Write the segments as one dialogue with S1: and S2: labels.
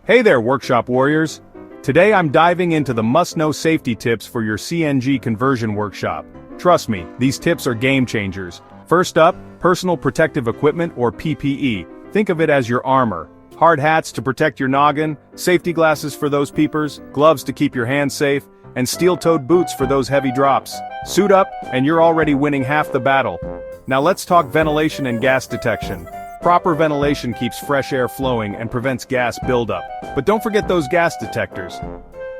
S1: Hey there, workshop warriors! Today I'm diving into the must-know safety tips for your CNG conversion workshop. Trust me, these tips are game changers. First up, personal protective equipment or PPE. Think of it as your armor. Hard hats to protect your noggin, safety glasses for those peepers, gloves to keep your hands safe, and steel-toed boots for those heavy drops. Suit up, and you're already winning half the battle. Now let's talk ventilation and gas detection. Proper ventilation keeps fresh air flowing and prevents gas buildup. But don't forget those gas detectors.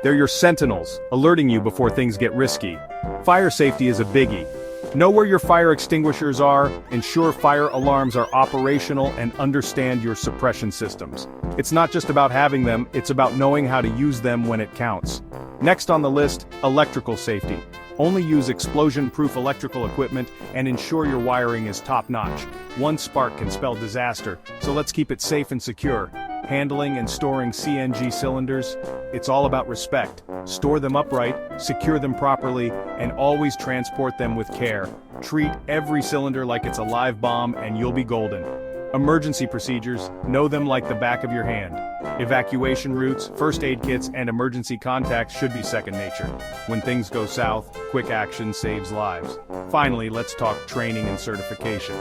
S1: They're your sentinels, alerting you before things get risky. Fire safety is a biggie. Know where your fire extinguishers are, ensure fire alarms are operational, and understand your suppression systems. It's not just about having them, it's about knowing how to use them when it counts. Next on the list, electrical safety. Only use explosion-proof electrical equipment and ensure your wiring is top-notch. One spark can spell disaster, so let's keep it safe and secure. Handling and storing CNG cylinders, it's all about respect. Store them upright, secure them properly, and always transport them with care. Treat every cylinder like it's a live bomb and you'll be golden. Emergency procedures, know them like the back of your hand. Evacuation routes, first aid kits, and emergency contacts should be second nature. When things go south, quick action saves lives. Finally, let's talk training and certification.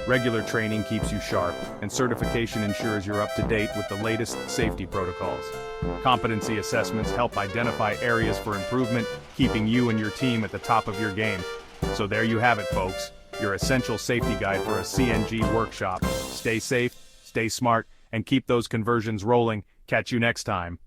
S1: Regular training keeps you sharp, and certification ensures you're up to date with the latest safety protocols. Competency assessments help identify areas for improvement, keeping you and your team at the top of your game. So there you have it, folks. Your essential safety guide for a CNG workshop. Stay safe, stay smart, and keep those conversions rolling. Catch you next time.